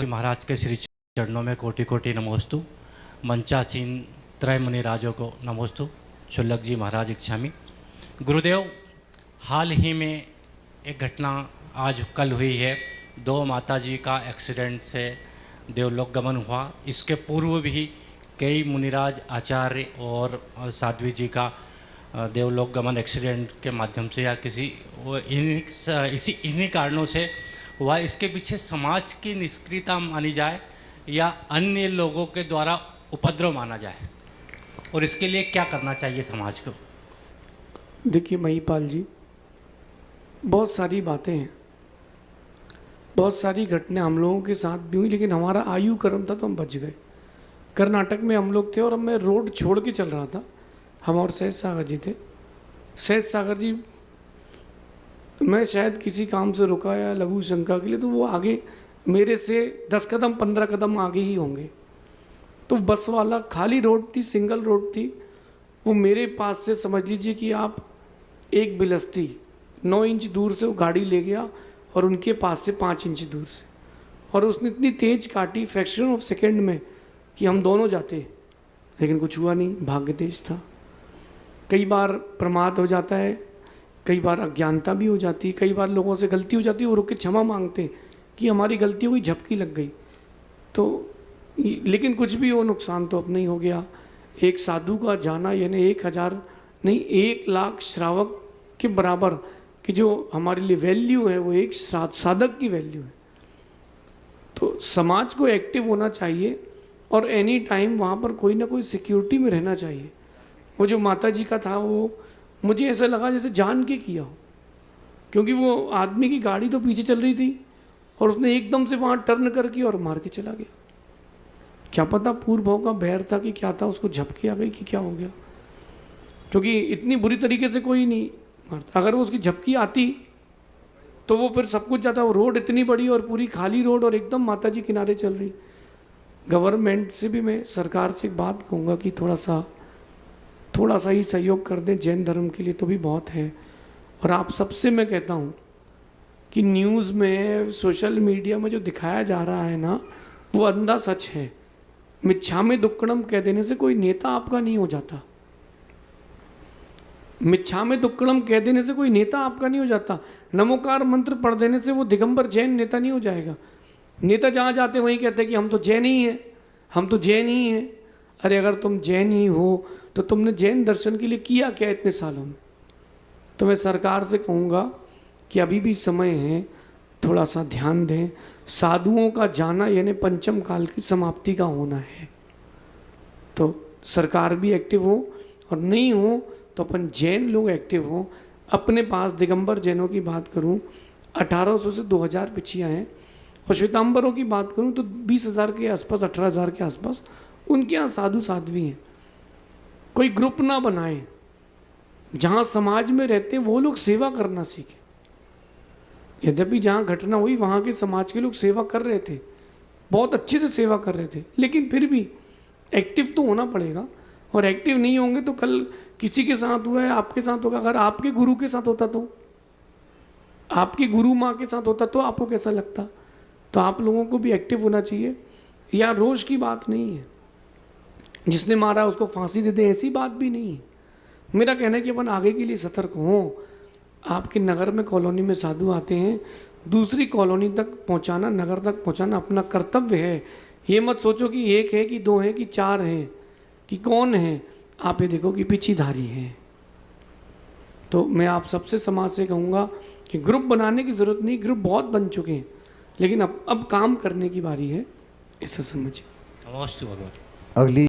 महाराज के श्री चरणों में कोटि कोटि नमोस्तु। मंचासीन त्रय मुनि राजों को नमोस्तु। शुल्लक जी महाराज इच्छामी। गुरुदेव, हाल ही में एक घटना आज कल हुई है। 2 माता जी का एक्सीडेंट से देवलोक गमन हुआ। इसके पूर्व भी कई मुनिराज आचार्य और साध्वी जी का देवलोक गमन एक्सीडेंट के माध्यम से या किसी इन्हीं कारणों से हुआ। इसके पीछे समाज की निष्क्रियता मानी जाए या अन्य लोगों के द्वारा उपद्रव माना जाए, और इसके लिए क्या करना चाहिए समाज को? देखिए महिपाल जी, बहुत सारी बातें हैं, बहुत सारी घटनाएं हम लोगों के साथ भी हुई, लेकिन हमारा आयु क्रम था तो हम बच गए। कर्नाटक में हम लोग थे और मैं रोड छोड़ के चल रहा था, हम और सहज सागर जी थे। सहज सागर जी, मैं शायद किसी काम से रुका या लघु शंका के लिए, तो वो आगे मेरे से 10 कदम 15 कदम आगे ही होंगे। तो बस वाला, खाली रोड थी, सिंगल रोड थी, वो मेरे पास से समझ लीजिए कि आप एक बिलस्ती 9 इंच दूर से वो गाड़ी ले गया और उनके पास से 5 इंच दूर से, और उसने इतनी तेज काटी फ्रैक्शन ऑफ सेकेंड में कि हम दोनों जाते, लेकिन कुछ हुआ नहीं, भाग्य तेज था। कई बार प्रमाद हो जाता है, कई बार अज्ञानता भी हो जाती है, कई बार लोगों से गलती हो जाती है, वो रुक के क्षमा मांगते कि हमारी गलती हुई, झपकी लग गई। तो लेकिन कुछ भी हो, नुकसान तो अपना ही हो गया। एक साधु का जाना यानी 1000 नहीं 1 लाख श्रावक के बराबर कि जो हमारे लिए वैल्यू है, वो एक साधक की वैल्यू है। तो समाज को एक्टिव होना चाहिए और एनी टाइम वहाँ पर कोई ना कोई सिक्योरिटी में रहना चाहिए। वो जो माता जी का था, वो मुझे ऐसा लगा जैसे जान के किया हो, क्योंकि वो आदमी की गाड़ी तो पीछे चल रही थी और उसने एकदम से वहाँ टर्न करके और मार के चला गया। क्या पता पूर्व भाव का बैर था कि क्या था, उसको झपकी आ गई कि क्या हो गया, क्योंकि इतनी बुरी तरीके से कोई नहीं मारता। अगर वो उसकी झपकी आती तो वो फिर सब कुछ जाता। वो रोड इतनी बड़ी और पूरी खाली रोड और एकदम माता जी किनारे चल रही। गवर्नमेंट से भी मैं, सरकार से एक बात कहूँगा कि थोड़ा सा ही सहयोग कर दें जैन धर्म के लिए, तो भी बहुत है। और आप सबसे मैं कहता हूँ कि न्यूज़ में, सोशल मीडिया में जो दिखाया जा रहा है ना, वो अंधा सच है। मिच्छामि दुक्कड़म कह देने से कोई नेता आपका नहीं हो जाता। मिच्छामि दुक्कड़म कह देने से कोई नेता आपका नहीं हो जाता। नमोकार मंत्र पढ़ देने से वो दिगंबर जैन नेता नहीं हो जाएगा। नेता जहाँ जाते वहीं कहते हैं कि हम तो जैन ही हैं, हम तो जैन ही हैं। अरे अगर तुम जैन ही हो तो तुमने जैन दर्शन के लिए किया क्या इतने सालों में? तो मैं सरकार से कहूँगा कि अभी भी समय है, थोड़ा सा ध्यान दें। साधुओं का जाना यानी पंचम काल की समाप्ति का होना है। तो सरकार भी एक्टिव हो, और नहीं हो तो अपन जैन लोग एक्टिव हो। अपने पास दिगंबर जैनों की बात करूं, 1800 से 2000 पिछियाँ हैं, और श्वेतांबरों की बात करूं तो 20,000 के आसपास, 18,000 के आसपास उनके यहाँ साधु साध्वी हैं। कोई ग्रुप ना बनाए, जहाँ समाज में रहते हैं वो लोग सेवा करना सीखें। यद्यपि जहाँ घटना हुई वहाँ के समाज के लोग सेवा कर रहे थे, बहुत अच्छे से सेवा कर रहे थे, लेकिन फिर भी एक्टिव तो होना पड़ेगा। और एक्टिव नहीं होंगे तो कल किसी के साथ हुआ है, आपके साथ होगा। अगर आपके गुरु के साथ होता, तो आपकी गुरु माँ के साथ होता, तो आपको कैसा लगता? तो आप लोगों को भी एक्टिव होना चाहिए। या रोज की बात नहीं है, जिसने मारा उसको फांसी दे दे, ऐसी बात भी नहीं है। मेरा कहना है कि अपन आगे के लिए सतर्क हों। आपके नगर में, कॉलोनी में साधु आते हैं, दूसरी कॉलोनी तक पहुंचाना, नगर तक पहुंचाना अपना कर्तव्य है। ये मत सोचो कि 1 है कि 2 है कि 4 हैं कि कौन है। आप ये देखो कि पीछीधारी है। तो मैं आप सबसे समाज से कहूँगा कि ग्रुप बनाने की ज़रूरत नहीं, ग्रुप बहुत बन चुके हैं, लेकिन अब काम करने की बारी है, ऐसा समझिए। नमस्ते भगवान। अगली